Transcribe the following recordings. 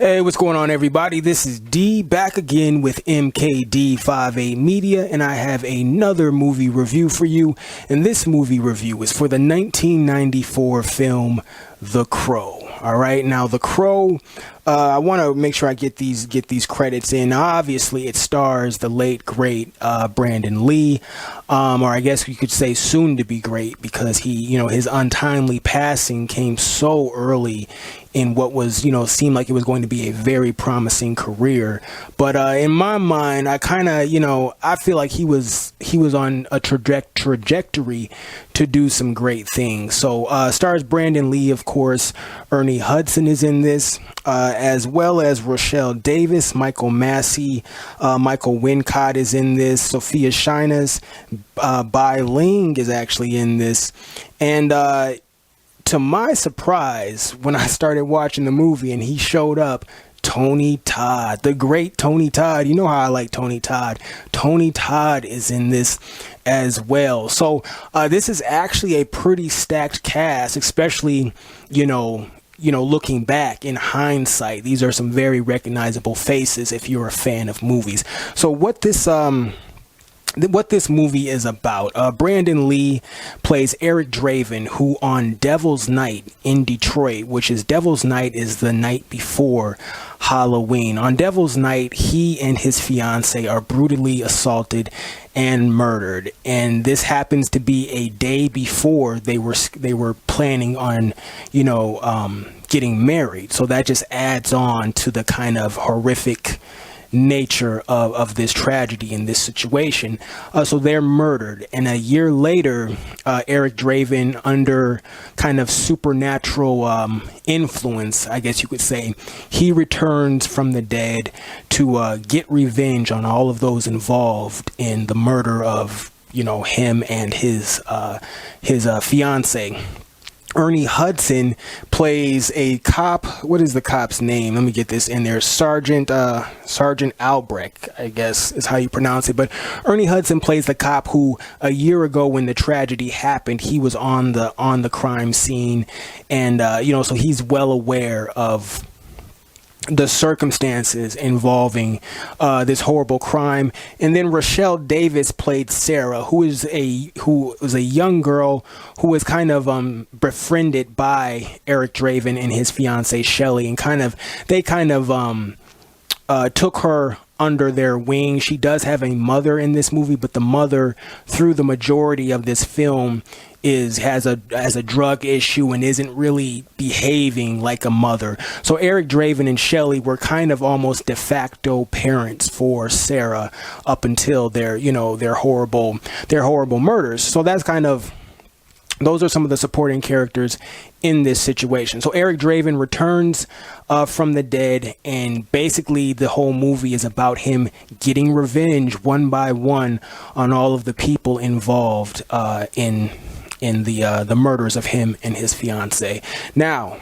Hey, what's going on, everybody? This is D back again with MKD58 Media, and I have another movie review for you. And this movie review is for the 1994 film The Crow. All right, now The Crow. I want to make sure I get these credits in. Now, obviously, it stars the late great Brandon Lee, or I guess you could say soon to be great, because his untimely passing came so early in what was, seemed like it was going to be a very promising career. But in my mind, I kind of, I feel like he was on a trajectory to do some great things. So stars Brandon Lee, of course. Ernie Hudson is in this, as well as Rochelle Davis, Michael Massey, Michael Wincott is in this, Sophia Shinas, Bai Ling is actually in this, and to my surprise, when I started watching the movie and he showed up, Tony Todd, the great Tony Todd. You know how I like Tony Todd. Tony Todd is in this as well. So this is actually a pretty stacked cast, especially, looking back in hindsight. These are some very recognizable faces if you're a fan of movies. So what this movie is about. Brandon Lee plays Eric Draven, who on Devil's Night in Detroit, which is Devil's Night is the night before Halloween. On Devil's Night, he and his fiance are brutally assaulted and murdered, and this happens to be a day before they were planning on, getting married. So that just adds on to the kind of horrific nature of this tragedy in this situation. So they're murdered, and a year later, Eric Draven, under kind of supernatural influence, I guess you could say, he returns from the dead to get revenge on all of those involved in the murder of him and his fiance. Ernie Hudson plays a cop. What is the cop's name? Let me get this in there. Sergeant Albrecht, I guess is how you pronounce it. But Ernie Hudson plays the cop who, a year ago when the tragedy happened, he was on the crime scene, and so he's well aware of the circumstances involving this horrible crime. And then Rochelle Davis played Sarah, who was a young girl who was kind of befriended by Eric Draven and his fiancee Shelley, and they took her under their wing. She does have a mother in this movie, but the mother, through the majority of this film, has a drug issue and isn't really behaving like a mother. So Eric Draven and Shelley were kind of almost de facto parents for Sarah up until their horrible murders. So those are some of the supporting characters in this situation. So Eric Draven returns from the dead, and basically the whole movie is about him getting revenge one by one on all of the people involved in the murders of him and his fiance. Now,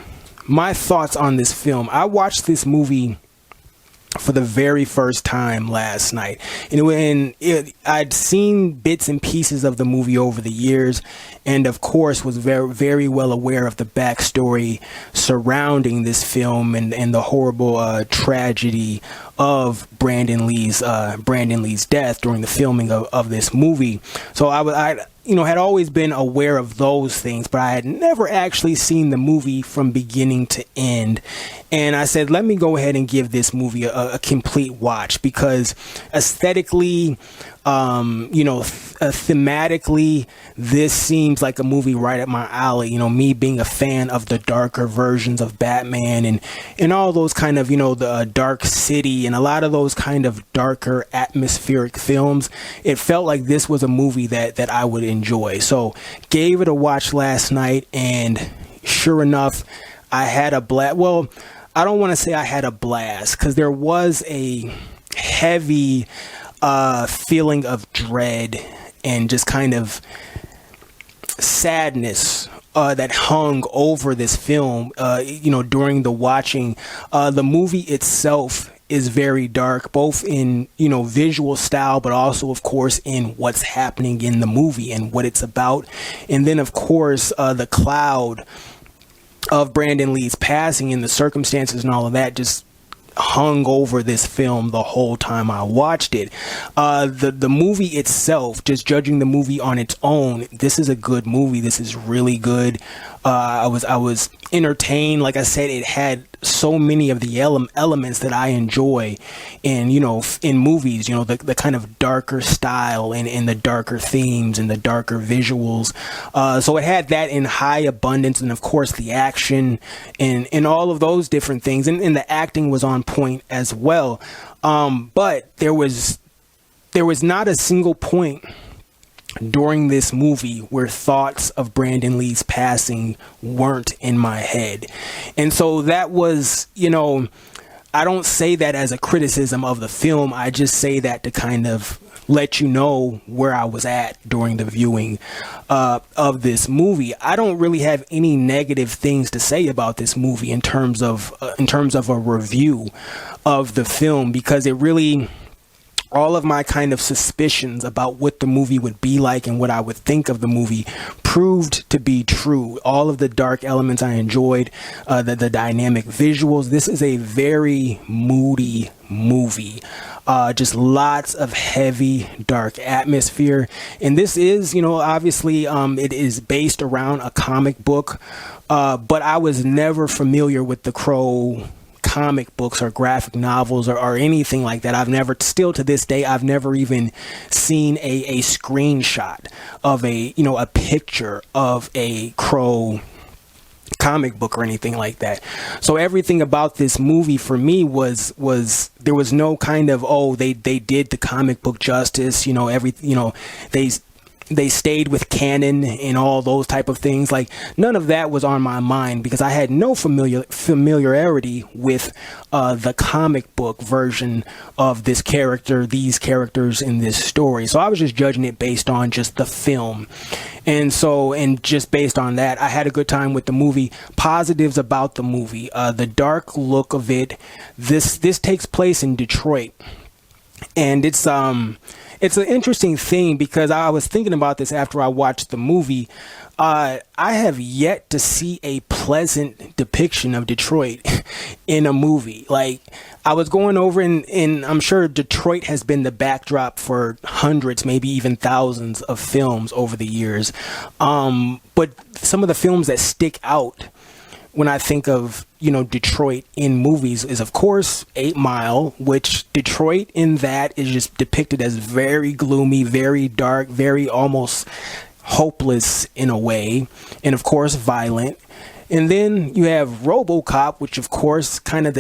my thoughts on this film. I watched this movie for the very first time last night, and I'd seen bits and pieces of the movie over the years, and of course was very, very well aware of the backstory surrounding this film and the horrible tragedy of Brandon Lee's death during the filming of this movie. So I had always been aware of those things, but I had never actually seen the movie from beginning to end. And I said, let me go ahead and give this movie a complete watch, because aesthetically, thematically, this seems like a movie right up my alley. Me being a fan of the darker versions of Batman and all those kind of, the Dark City and a lot of those kind of darker atmospheric films. It felt like this was a movie that I would enjoy. So gave it a watch last night, and sure enough, I had a blast. Well, I don't want to say I had a blast, because there was a heavy feeling of dread and just kind of sadness that hung over this film, during the watching. The movie itself is very dark, both in, visual style, but also, of course, in what's happening in the movie and what it's about. And then, of course, the cloud of Brandon Lee's passing and the circumstances and all of that just hung over this film the whole time I watched it. The movie itself, just judging the movie on its own, this is a good movie. This is really good. I was entertained. Like I said, it had so many of the elements that I enjoy in, in movies, the kind of darker style and the darker themes and the darker visuals. So it had that in high abundance, and of course the action and all of those different things. And the acting was on point as well. But there was not a single point during this movie where thoughts of Brandon Lee's passing weren't in my head. And so that was, I don't say that as a criticism of the film. I just say that to kind of let you know where I was at during the viewing of this movie. I don't really have any negative things to say about this movie in terms of a review of the film, because it really, all of my kind of suspicions about what the movie would be like and what I would think of the movie proved to be true. All of the dark elements I enjoyed, the dynamic visuals. This is a very moody movie. Just lots of heavy, dark atmosphere. And this is, obviously, it is based around a comic book, but I was never familiar with the Crow comic books or graphic novels or anything like that. Still to this day, I've never even seen a screenshot of a picture of a Crow comic book or anything like that. So everything about this movie for me was there was no kind of, they did the comic book justice, they stayed with canon and all those type of things. Like, none of that was on my mind, because I had no familiarity with the comic book version of these characters in this story. So I was just judging it based on just the film. And just based on that, I had a good time with the movie. Positives about the movie: the dark look of it. This takes place in Detroit, and it's an interesting thing, because I was thinking about this after I watched the movie. I have yet to see a pleasant depiction of Detroit in a movie. Like, I was going over and I'm sure Detroit has been the backdrop for hundreds, maybe even thousands of films over the years. But some of the films that stick out when I think of, Detroit in movies is, of course, 8 Mile, which Detroit in that is just depicted as very gloomy, very dark, very almost hopeless in a way, and of course, violent. And then you have RoboCop, which of course, kind of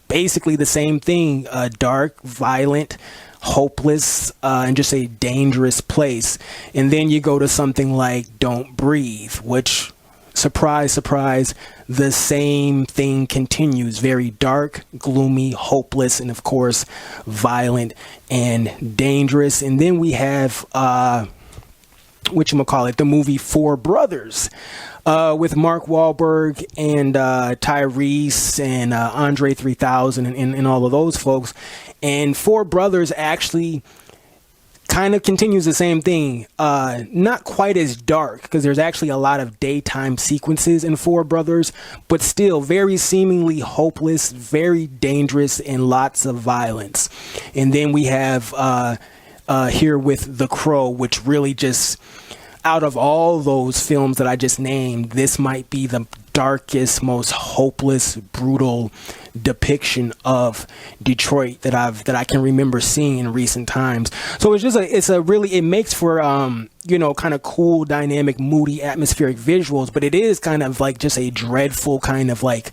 basically the same thing, dark, violent, hopeless, and just a dangerous place. And then you go to something like Don't Breathe, which, surprise, surprise, the same thing continues. Very dark, gloomy, hopeless, and of course, violent and dangerous. And then we have, the movie Four Brothers, with Mark Wahlberg and Tyrese and Andre 3000 and all of those folks. And Four Brothers actually kind of continues the same thing. Not quite as dark, because there's actually a lot of daytime sequences in Four Brothers, but still very seemingly hopeless, very dangerous, and lots of violence. And then we have here with The Crow, which really just, out of all those films that I just named, this might be the darkest, most hopeless, brutal depiction of Detroit that I can remember seeing in recent times. So it makes for kind of cool, dynamic, moody, atmospheric visuals, but it is kind of like just a dreadful kind of, like,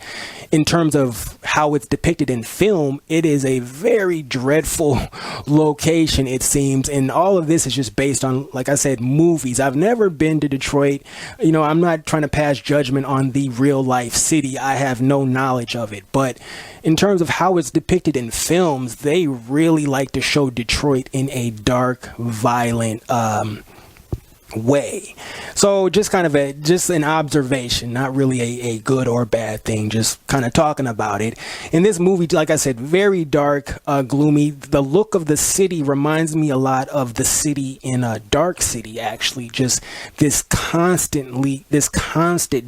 in terms of how it's depicted in film, it is a very dreadful location, it seems. And all of this is just based on, like I said, movies. I've never been to Detroit. I'm not trying to pass judgment on the real life city. I have no knowledge of it. But in terms of how it's depicted in films, they really like to show Detroit in a dark, violent, way. So just kind of just an observation, not really a good or bad thing, just kind of talking about it. In this movie, like I said, very dark, gloomy. The look of the city reminds me a lot of the city in Dark City, actually. Just this constant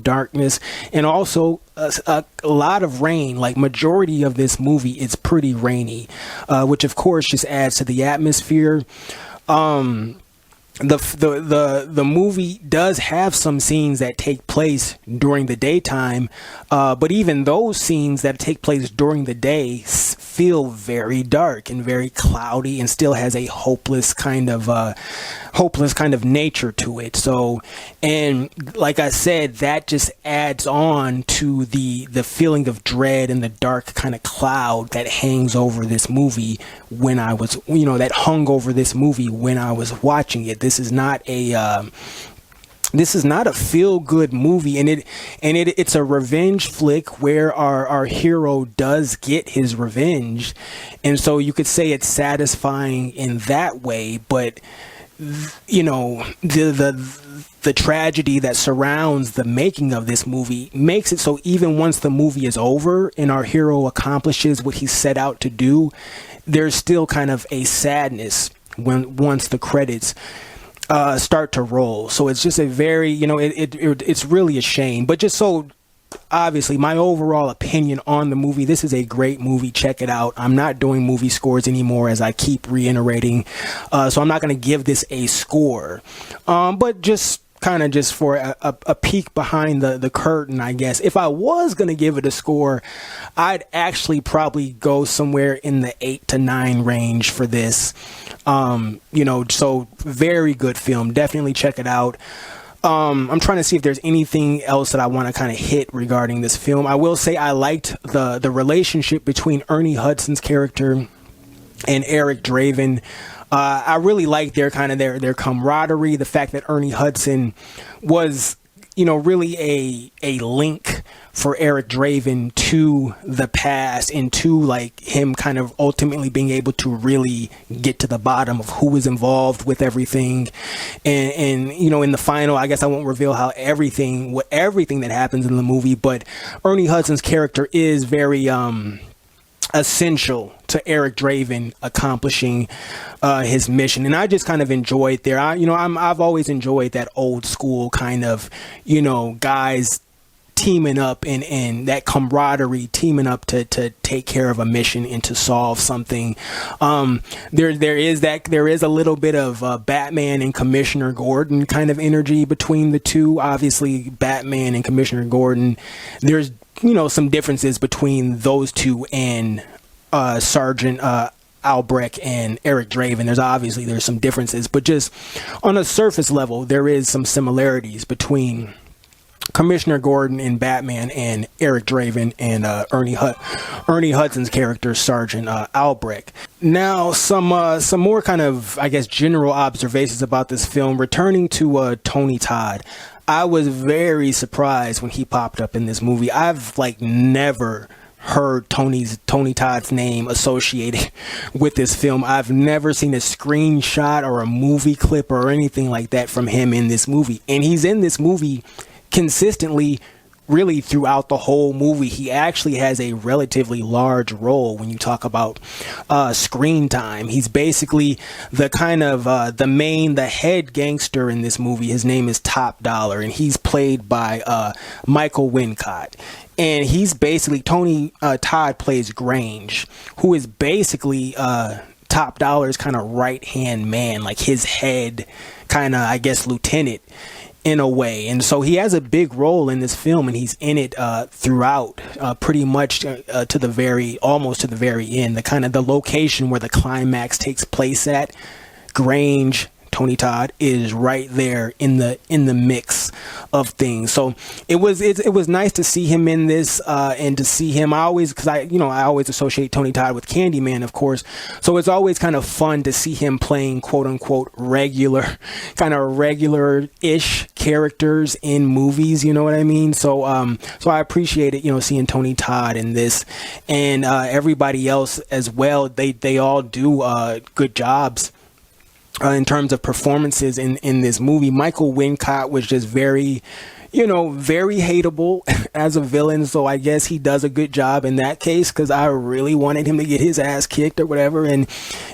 darkness, and also a lot of rain. Like, majority of this movie is pretty rainy, which of course just adds to the atmosphere. The movie does have some scenes that take place during the daytime, but even those scenes that take place during the day feel very dark and very cloudy, and still has a hopeless kind of nature to it. So, and like I said, that just adds on to the feeling of dread and the dark kind of cloud that hangs over this movie when I was, that hung over this movie when I was watching it. This is not a feel-good movie, and it's a revenge flick where our hero does get his revenge, and so you could say it's satisfying in that way. But the tragedy that surrounds the making of this movie makes it so even once the movie is over and our hero accomplishes what he set out to do, there's still kind of a sadness once the credits start to roll. So it's just a very, it's really a shame. But just so, obviously, my overall opinion on the movie, this is a great movie. Check it out. I'm not doing movie scores anymore, as I keep reiterating. So I'm not going to give this a score. But just for a peek behind the curtain, I guess. If I was going to give it a score, I'd actually probably go somewhere in the 8 to 9 range for this. So very good film. Definitely check it out. I'm trying to see if there's anything else that I want to kind of hit regarding this film. I will say I liked the relationship between Ernie Hudson's character and Eric Draven. I really liked their camaraderie. The fact that Ernie Hudson was, really a link for Eric Draven to the past, and to like him kind of ultimately being able to really get to the bottom of who was involved with everything. And in the final, I guess I won't reveal everything that happens in the movie, but Ernie Hudson's character is very essential to Eric Draven accomplishing his mission, and I just kind of enjoyed there. I've always enjoyed that old school kind of guys teaming up and that camaraderie, teaming up to take care of a mission and to solve something. There is a little bit of Batman and Commissioner Gordon kind of energy between the two. Obviously, Batman and Commissioner Gordon, there's some differences between those two and Sergeant Albrecht and Eric Draven. There's some differences, but just on a surface level, there is some similarities between Commissioner Gordon and Batman and Eric Draven and Ernie Hudson's character, Sergeant Albrecht. Now, some more kind of, I guess, general observations about this film. Returning to Tony Todd, I was very surprised when he popped up in this movie. I've never heard Tony Todd's name associated with this film. I've never seen a screenshot or a movie clip or anything like that from him in this movie, and he's in this movie consistently, really throughout the whole movie. He actually has a relatively large role when you talk about screen time. He's basically the kind of the head gangster in this movie. His name is Top Dollar, and he's played by Michael Wincott. And he's basically, Todd plays Grange, who is basically Top Dollar's kind of right-hand man, like his head kind of, I guess, lieutenant in a way. And so he has a big role in this film, and he's in it throughout, pretty much almost to the very end. The location where the climax takes place at, Grange, Tony Todd is right there in the mix of things. So it was nice to see him in this, and to see him. I always associate Tony Todd with Candyman, of course. So it's always kind of fun to see him playing quote unquote regular-ish characters in movies. You know what I mean? So I appreciated seeing Tony Todd in this, and everybody else as well. They all do good jobs in terms of performances in this movie. Michael Wincott was just very, very hateable as a villain. So I guess he does a good job in that case, because I really wanted him to get his ass kicked or whatever. And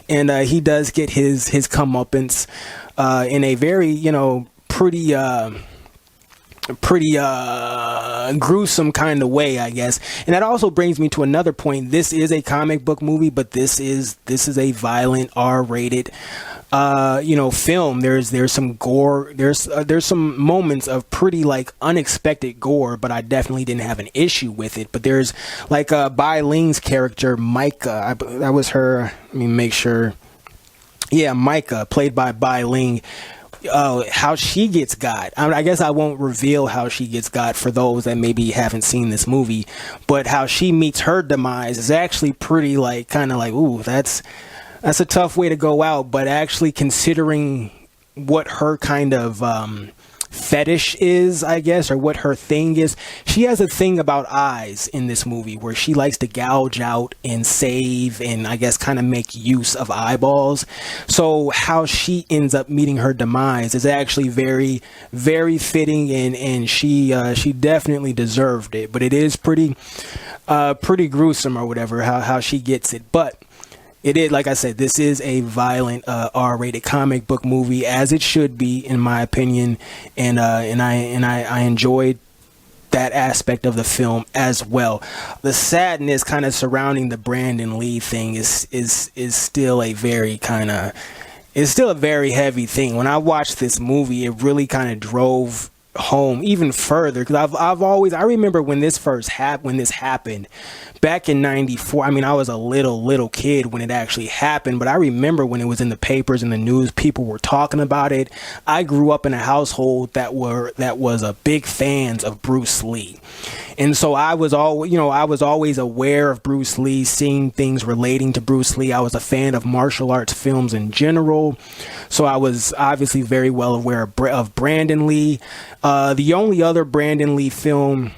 he does get his comeuppance in a very, pretty gruesome kind of way, I guess. And that also brings me to another point. This is a comic book movie, but this is a violent R-rated film. There's some gore. There's some moments of pretty like unexpected gore, but I definitely didn't have an issue with it. But there's like Bai Ling's character, Micah. That was her. Let me make sure. Yeah, Micah, played by Bai Ling. How she gets got. I guess I won't reveal how she gets got for those that maybe haven't seen this movie, but how she meets her demise is actually pretty like kind of like, ooh, that's a tough way to go out. But actually considering what her kind of fetish is, I guess, or what her thing is, she has a thing about eyes in this movie where she likes to gouge out and save and I guess kind of make use of eyeballs. So how she ends up meeting her demise is actually very, very fitting, and she definitely deserved it. But it is pretty gruesome or whatever how she gets it. But it is, like I said, this is a violent R-rated comic book movie, as it should be, in my opinion, and I enjoyed that aspect of the film as well. The sadness kind of surrounding the Brandon Lee thing is still a very it's still a very heavy thing. When I watched this movie, it really kind of drove home even further, because I remember when this happened back in '94. I mean, I was a little kid when it actually happened, but I remember when it was in the papers and the news, people were talking about it. I grew up in a household that was a big fans of Bruce Lee, and so I was always aware of Bruce Lee, seeing things relating to Bruce Lee. I was a fan of martial arts films in general, so I was obviously very well aware of Brandon Lee. The only other Brandon Lee film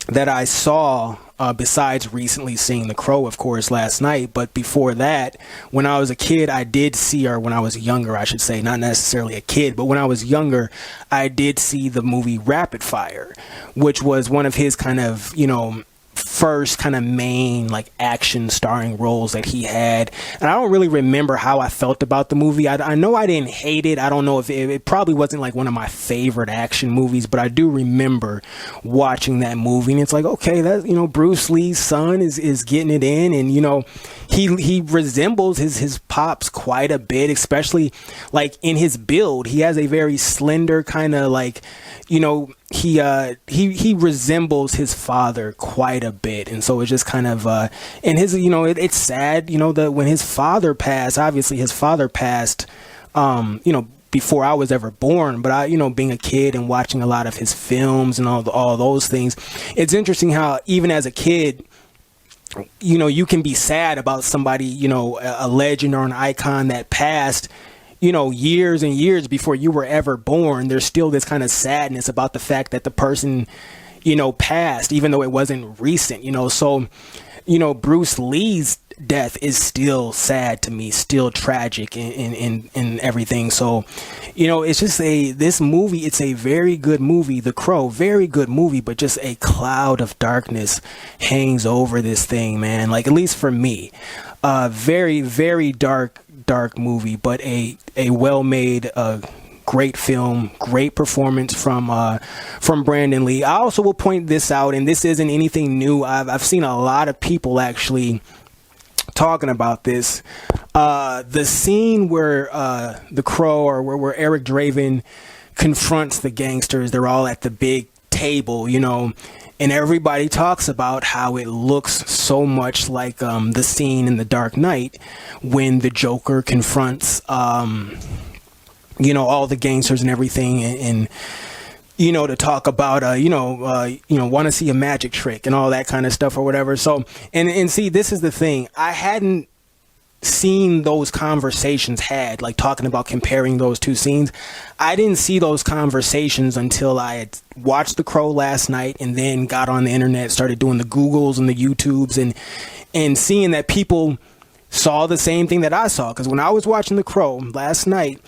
that I saw, besides recently seeing The Crow, of course, last night, but before that, when I was a kid, I did see, or when I was younger, I should say, not necessarily a kid, but when I was younger, I did see the movie Rapid Fire, which was one of his kind of, first kind of main like action starring roles that he had. And I don't really remember how I felt about the movie. I know I didn't hate it. I don't know if it probably wasn't like one of my favorite action movies, but I do remember watching that movie, and it's like, okay, that, Bruce Lee's son is getting it in, and he resembles his pops quite a bit, especially like in his build. He has a very slender kind of like, he resembles his father quite a bit. And so it's just kind of and his it's sad that when his father passed, obviously his father passed before I was ever born, but I being a kid and watching a lot of his films and all those things, it's interesting how even as a kid, you can be sad about somebody, a legend or an icon that passed years and years before you were ever born. There's still this kind of sadness about the fact that the person, passed, even though it wasn't recent, so, Bruce Lee's death is still sad to me, still tragic and everything. So, it's just this movie, it's a very good movie. The Crow, very good movie, but just a cloud of darkness hangs over this thing, man. Like, at least for me, very, very dark movie, but a well-made, great film, great performance from Brandon Lee. I also will point this out, and this isn't anything new. I've seen a lot of people actually talking about this. The scene where The Crow, or where Eric Draven confronts the gangsters, they're all at the big table, and everybody talks about how it looks so much like the scene in The Dark Knight when the Joker confronts all the gangsters and everything, and to talk about want to see a magic trick and all that kind of stuff or whatever. So and see, this is the thing, I hadn't seen those conversations had, like talking about comparing those two scenes. I didn't see those conversations until I had watched The Crow last night, and then got on the internet, started doing the Googles and the YouTubes, and seeing that people saw the same thing that I saw. Because when I was watching The Crow last night,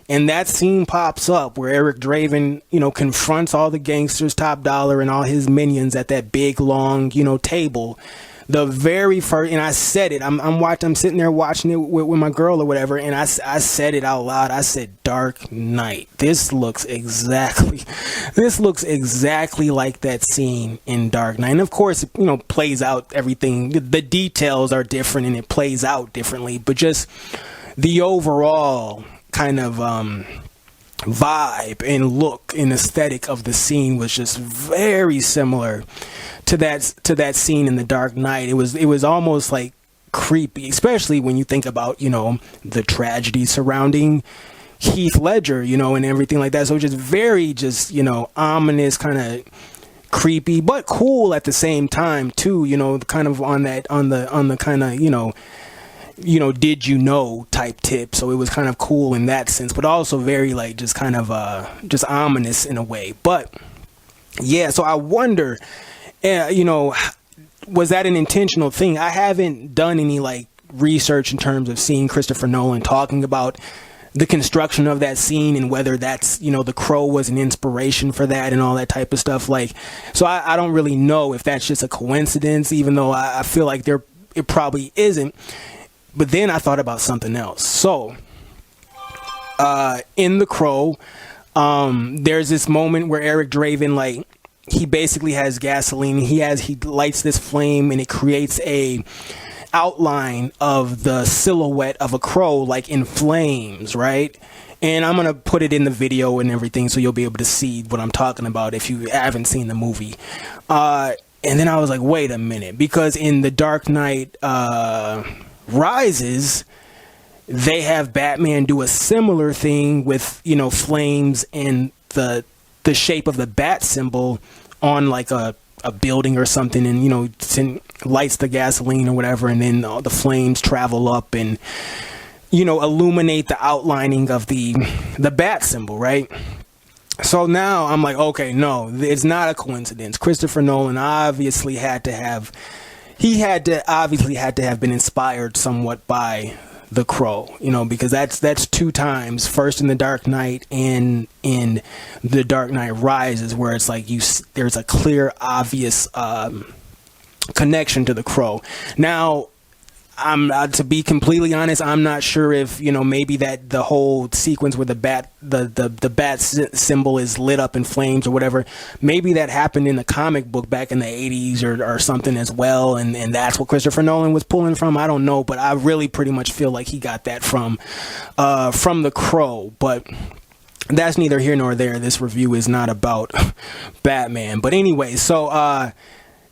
and that scene pops up where Eric Draven, confronts all the gangsters, Top Dollar, and all his minions at that big, long, table. The very first, and I said it, I'm sitting there watching it with my girl or whatever, and I said it out loud. I said, Dark Knight. This looks exactly like that scene in Dark Knight. And of course, it, plays out everything. The details are different and it plays out differently, but just the overall kind of vibe and look and aesthetic of the scene was just very similar to that scene in The Dark Knight. It was almost like creepy, especially when you think about the tragedy surrounding Heath Ledger, and everything like that. So just very ominous, kind of creepy, but cool at the same time too. Kind of on the kind of did you know type tip. So it was kind of cool in that sense, but also very like just kind of just ominous in a way. But yeah, so I wonder, was that an intentional thing? I haven't done any like research in terms of seeing Christopher Nolan talking about the construction of that scene and whether that's, The Crow was an inspiration for that and all that type of stuff. Like, so I don't really know if that's just a coincidence, even though I feel like it probably isn't. But then I thought about something else. So, in The Crow, there's this moment where Eric Draven, like, he basically has gasoline. He lights this flame and it creates a outline of the silhouette of a crow, like in flames, right? And I'm going to put it in the video and everything so you'll be able to see what I'm talking about if you haven't seen the movie. And then I was like, wait a minute, because in The Dark Knight Rises, they have Batman do a similar thing with, flames and the shape of the bat symbol on like a building or something, and lights the gasoline or whatever, and then the flames travel up and illuminate the outlining of the bat symbol, right? So now I'm like, okay, no, it's not a coincidence. Christopher Nolan obviously had to have been inspired somewhat by The Crow, because that's two times, first in The Dark Knight and in The Dark Knight Rises, where it's like there's a clear, obvious connection to The Crow. Now, I'm to be completely honest, I'm not sure if maybe that the whole sequence where the bat symbol is lit up in flames or whatever, maybe that happened in the comic book back in the 80s or something as well, and that's what Christopher Nolan was pulling from. I don't know, but I really pretty much feel like he got that from The Crow. But that's neither here nor there. This review is not about Batman. But anyway, so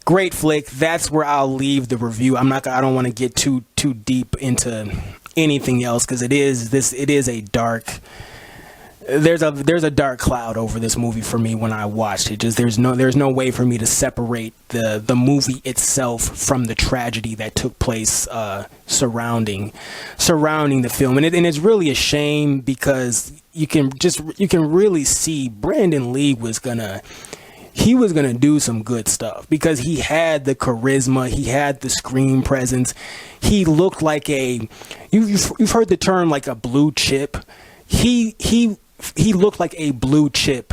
great flick. That's where I'll leave the review. I don't want to get too deep into anything else, because it is a dark. There's a dark cloud over this movie for me when I watched it. Just there's no way for me to separate the movie itself from the tragedy that took place surrounding the film, and it's really a shame, because you can really see Brandon Lee was gonna do some good stuff, because he had the charisma, he had the screen presence. He looked like you've heard the term like a blue chip. He looked like a blue chip,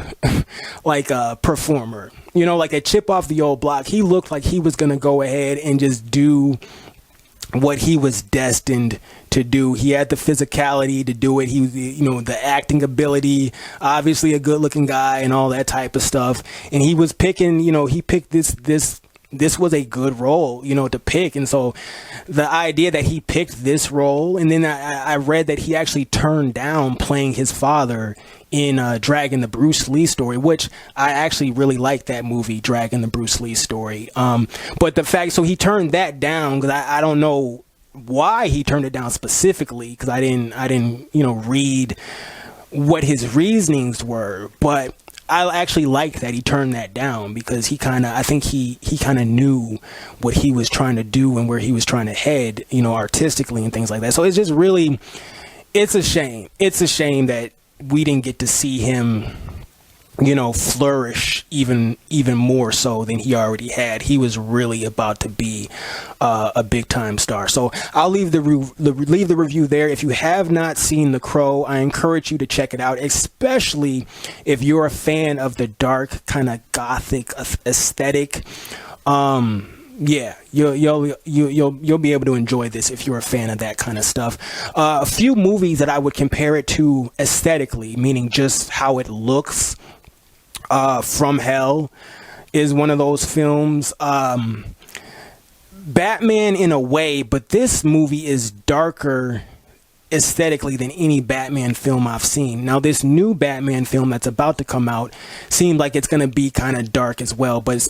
like a performer, like a chip off the old block. He looked like he was going to go ahead and just do what he was destined to do. He had the physicality to do it. He was, the acting ability, obviously a good looking guy and all that type of stuff. And he was picking, he picked this was a good role, to pick. And so the idea that he picked this role, and then I read that he actually turned down playing his father in Dragon the Bruce Lee Story, which I actually really like that movie, Dragon the Bruce Lee Story. But the fact, so he turned that down, because I don't know why he turned it down specifically, because I didn't read what his reasonings were, but I actually like that he turned that down, because I think he kind of knew what he was trying to do and where he was trying to head, artistically and things like that. So it's just really, it's a shame. It's a shame that we didn't get to see him flourish even more so than he already had. He was really about to be a big time star. So I'll leave the review there. If you have not seen The Crow, I encourage you to check it out, especially if you're a fan of the dark kind of gothic aesthetic. Yeah, you'll be able to enjoy this if you're a fan of that kind of stuff. A few movies that I would compare it to aesthetically, meaning just how it looks. From Hell is one of those films. Batman in a way, but this movie is darker aesthetically than any Batman film I've seen. Now, this new Batman film that's about to come out seems like it's going to be kind of dark as well. But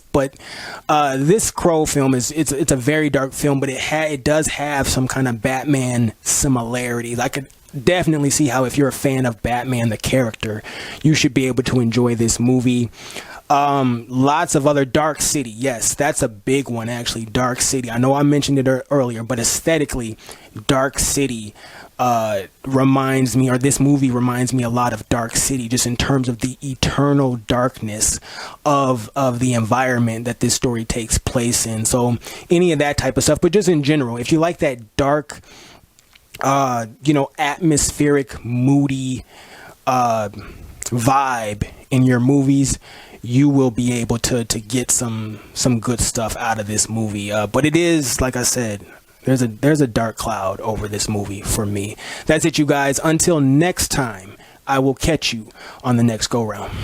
this Crow film it's a very dark film, but it does have some kind of Batman similarities. I could definitely see how, if you're a fan of Batman the character, you should be able to enjoy this movie. Lots of other. Dark City, yes, that's a big one actually. Dark City, I know I mentioned it earlier, but aesthetically, Dark City reminds me, or this movie reminds me a lot of Dark City, just in terms of the eternal darkness of the environment that this story takes place in. So any of that type of stuff, but just in general, if you like that dark, atmospheric, moody vibe in your movies, you will be able to get some good stuff out of this movie. But it is, like I said, there's a dark cloud over this movie for me. That's it, you guys. Until next time, I will catch you on the next go round.